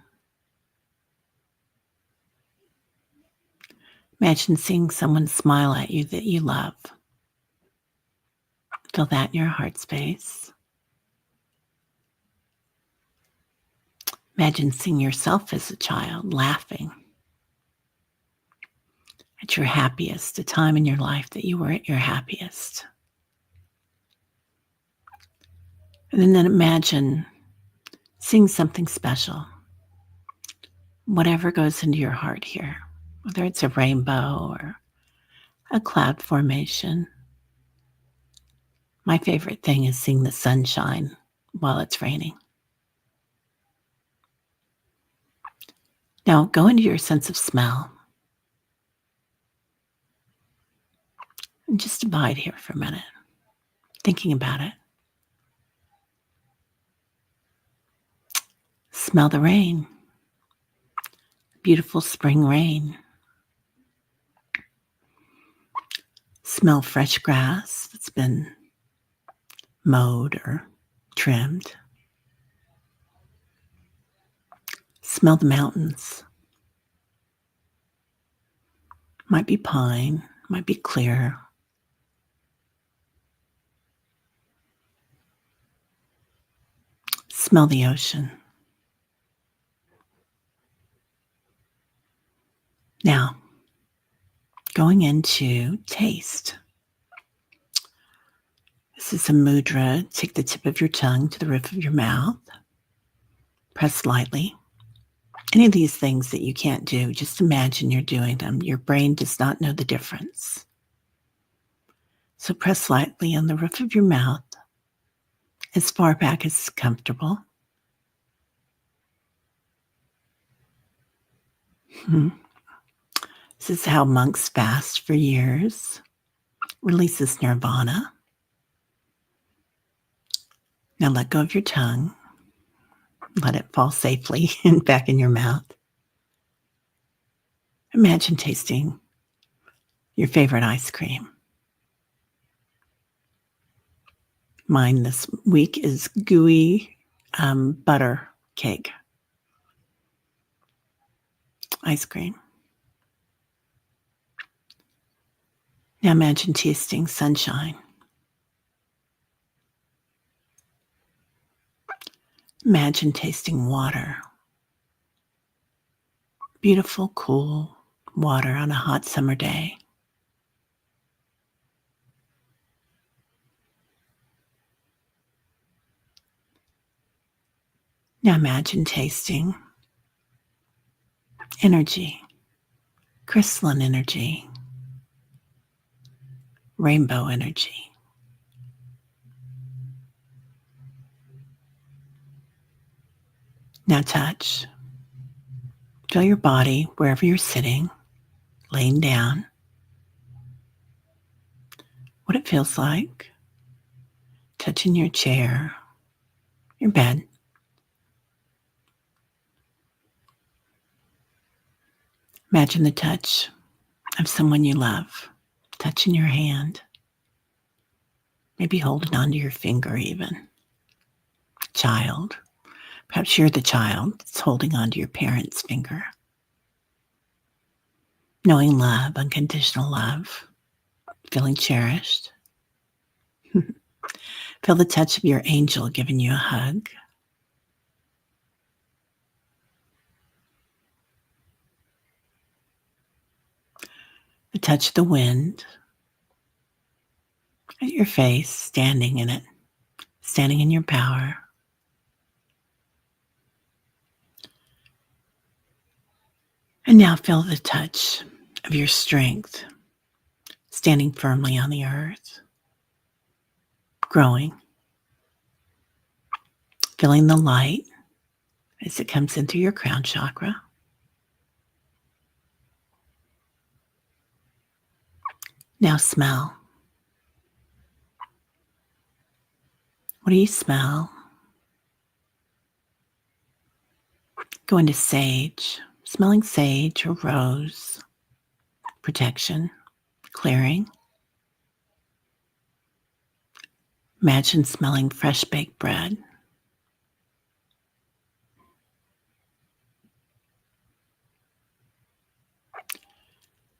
Imagine seeing someone smile at you that you love. Feel that in your heart space. Imagine seeing yourself as a child laughing at your happiest, a time in your life that you were at your happiest. And then imagine seeing something special, whatever goes into your heart here, whether it's a rainbow or a cloud formation. My favorite thing is seeing the sunshine while it's raining. Now go into your sense of smell and just abide here for a minute, thinking about it. Smell the rain, beautiful spring rain. Smell fresh grass that's been mowed or trimmed. Smell the mountains. Might be pine, might be clear. Smell the ocean. Now, going into taste. This is a mudra. Take the tip of your tongue to the roof of your mouth. Press lightly. Any of these things that you can't do, just imagine you're doing them. Your brain does not know the difference. So press lightly on the roof of your mouth as far back as comfortable. This is how monks fast for years. Releases nirvana. Now let go of your tongue. Let it fall safely back in your mouth. Imagine tasting your favorite ice cream. Mine this week is gooey butter cake ice cream. Now imagine tasting sunshine. Imagine tasting water. Beautiful, cool water on a hot summer day. Now imagine tasting energy, crystalline energy, rainbow energy. Now touch. Feel your body wherever you're sitting, laying down. what it feels like, touching your chair, your bed. Imagine the touch of someone you love, touching your hand, maybe holding onto your finger even. Child, perhaps you're the child that's holding onto your parent's finger. Knowing love, unconditional love, feeling cherished. Feel the touch of your angel giving you a hug. The touch of the wind at your face, standing in it, standing in your power. And now feel the touch of your strength, standing firmly on the earth, growing, feeling the light as it comes in through your crown chakra. Now smell. What do you smell? Go into sage, smelling sage or rose, protection, clearing. Imagine smelling fresh baked bread.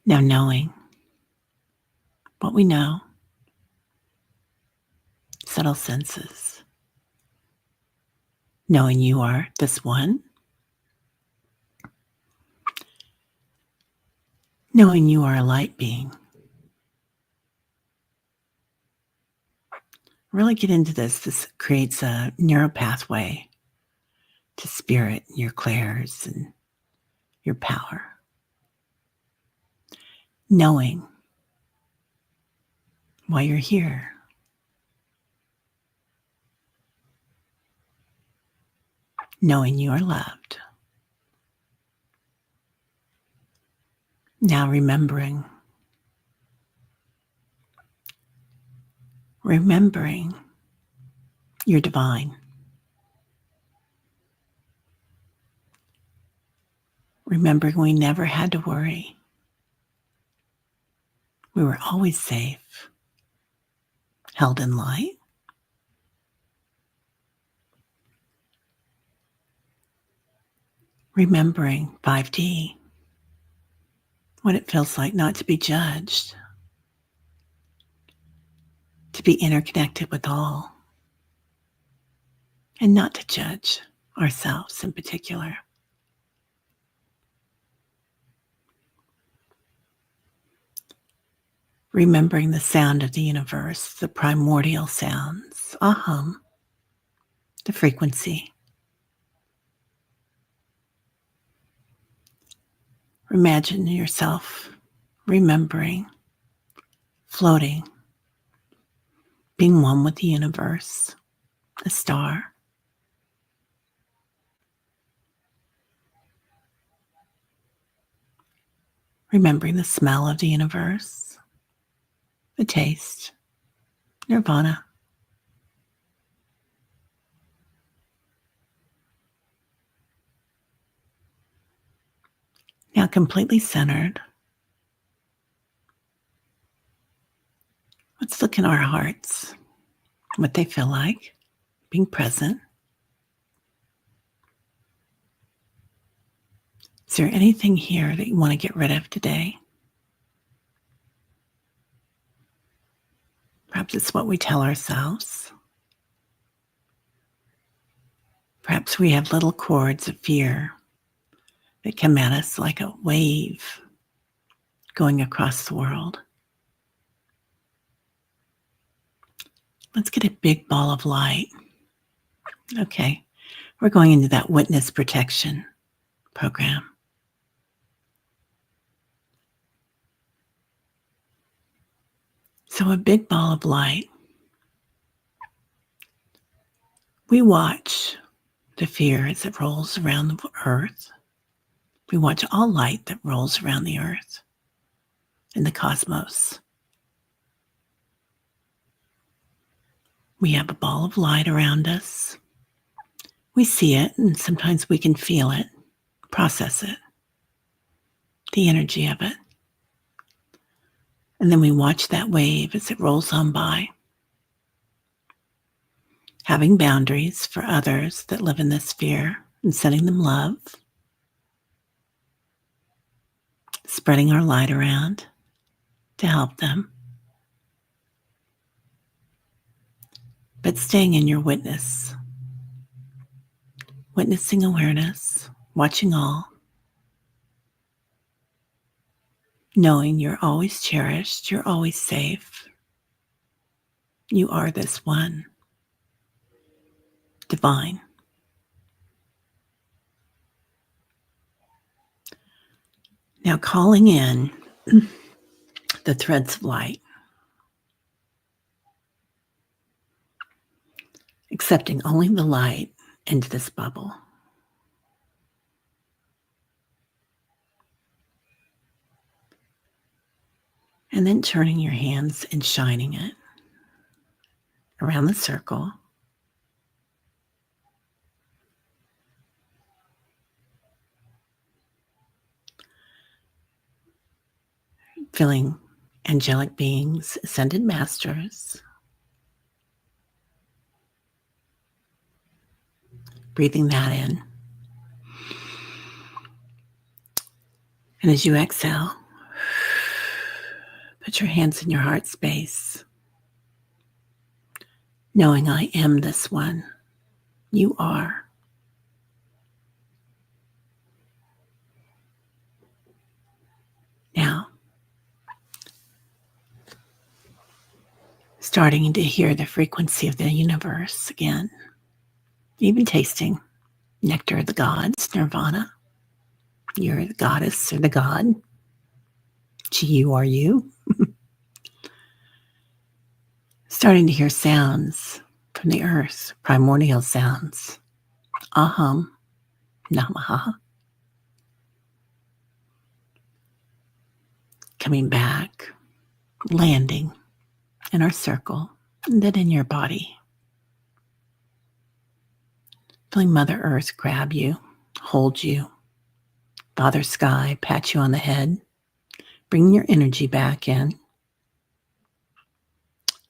Now knowing what we know, subtle senses. Knowing you are this one. Knowing you are a light being. Really get into this. This creates a neural pathway to spirit, your clairs, and your power. Knowing why you're here. Knowing you are loved. Now remembering you're divine. Remembering we never had to worry. We were always safe, held in light. Remembering 5D, what it feels like not to be judged, to be interconnected with all, and not to judge ourselves in particular. Remembering the sound of the universe, the primordial sounds, a hum, the frequency. Imagine yourself remembering, floating, being one with the universe, a star. Remembering the smell of the universe, the taste, nirvana. Now completely centered. Let's look in our hearts, what they feel like, being present. Is there anything here that you want to get rid of today? Perhaps it's what we tell ourselves. Perhaps we have little cords of fear that come at us like a wave going across the world. Let's get a big ball of light. Okay, we're going into that witness protection program. So a big ball of light. We watch the fear as it rolls around the earth. We watch all light that rolls around the earth and the cosmos. We have a ball of light around us. We see it, and sometimes we can feel it, process it, the energy of it. And then we watch that wave as it rolls on by. Having boundaries for others that live in this sphere and sending them love. Spreading our light around to help them. But staying in your witness. Witnessing awareness, watching all. Knowing you're always cherished, you're always safe. You are this one. Divine. Now calling in the threads of light. Accepting only the light into this bubble. And then turning your hands and shining it around the circle. Feeling angelic beings, ascended masters. Breathing that in. And as you exhale, put your hands in your heart space. Knowing I am this one. You are. Now, starting to hear the frequency of the universe again. Even tasting nectar of the gods, nirvana. You're the goddess or the god. You are you. Starting to hear sounds from the earth, primordial sounds. Aham, namaha. Coming back, landing in our circle, and then in your body. Feeling Mother Earth grab you, hold you. Father Sky pat you on the head, bringing your energy back in.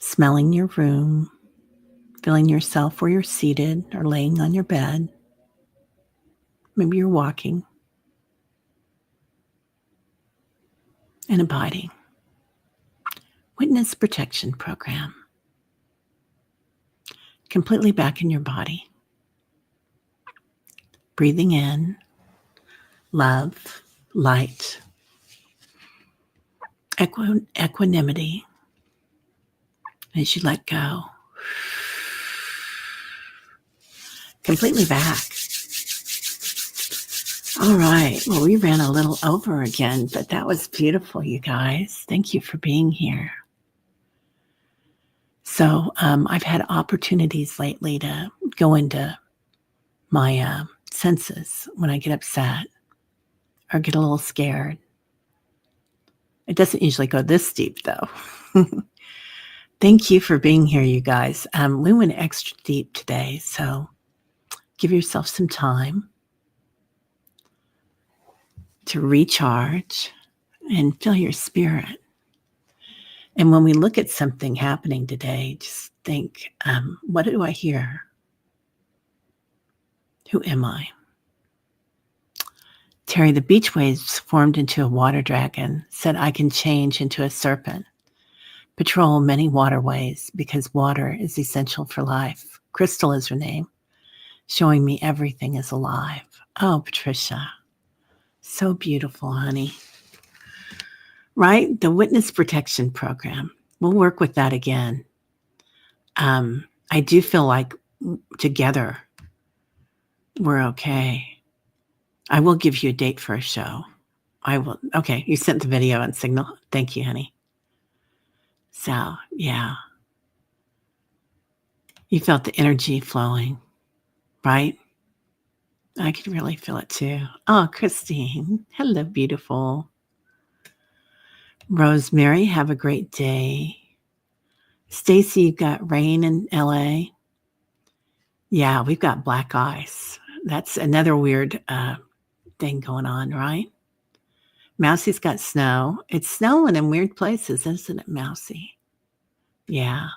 Smelling your room, feeling yourself where you're seated or laying on your bed. Maybe you're walking. And abiding. Witness Protection Program. Completely back in your body. Breathing in love, light, equanimity as you let go. Completely back. All right. Well, we ran a little over again, but that was beautiful, you guys. Thank you for being here. So I've had opportunities lately to go into my senses when I get upset or get a little scared. It doesn't usually go this deep, though. Thank you for being here, you guys. We went extra deep today, so give yourself some time to recharge and feel your spirit. And when we look at something happening today, just think, what do I hear? Who am I? Terry, the beach waves formed into a water dragon, said I can change into a serpent. Patrol many waterways because water is essential for life. Crystal is her name, showing me everything is alive. Oh, Patricia, so beautiful, honey. Right? The Witness Protection Program. We'll work with that again. I do feel like together we're okay. I will give you a date for a show. I will. Okay, you sent the video and signal. Thank you, honey. So, yeah. You felt the energy flowing, right? I could really feel it too. Oh, Christine. Hello, beautiful. Rosemary, have a great day. Stacy, you've got rain in LA. Yeah, we've got black ice. That's another weird thing going on, right? Mousie's got snow. It's snowing in weird places, isn't it, Mousie? Yeah.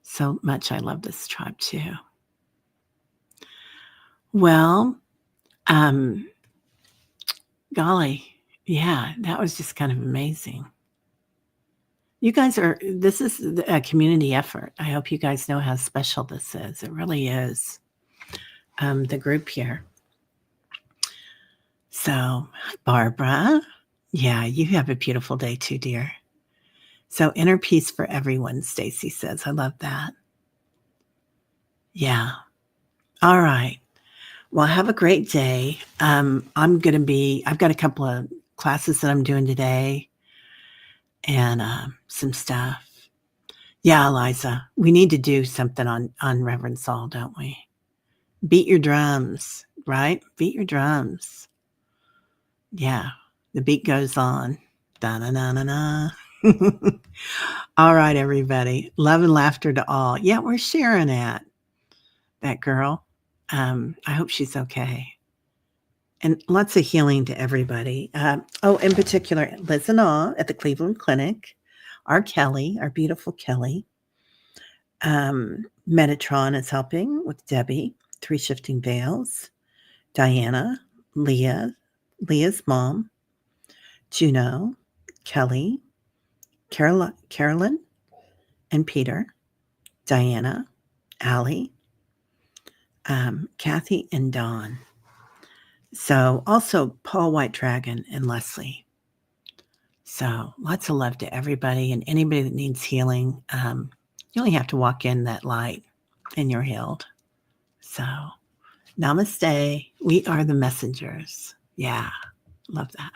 So much. I love this tribe too. Well, um, golly, yeah, that was just kind of amazing. You guys this is a community effort. I hope you guys know how special this is. It really is. The group here. So, Barbara, yeah, you have a beautiful day too, dear. So, inner peace for everyone, Stacy says. I love that. Yeah. All right. Well, have a great day. I've got a couple of classes that I'm doing today and some stuff. Yeah, Eliza, we need to do something on Reverend Saul, don't we? Beat your drums, right? Beat your drums. Yeah, the beat goes on. Da-na-na-na-na. All right, everybody. Love and laughter to all. Yeah, we're sharing that girl. I hope she's okay. And lots of healing to everybody. In particular, Liz and Awe at the Cleveland Clinic, our Kelly, our beautiful Kelly. Metatron is helping with Debbie, 3 Shifting Veils, Diana, Leah's mom, Juno, Kelly, Carolyn, and Peter, Diana, Allie, Kathy, and Dawn. So also Paul White Dragon and Leslie. So lots of love to everybody and anybody that needs healing. You only have to walk in that light and you're healed. So namaste. We are the messengers. Yeah, love that.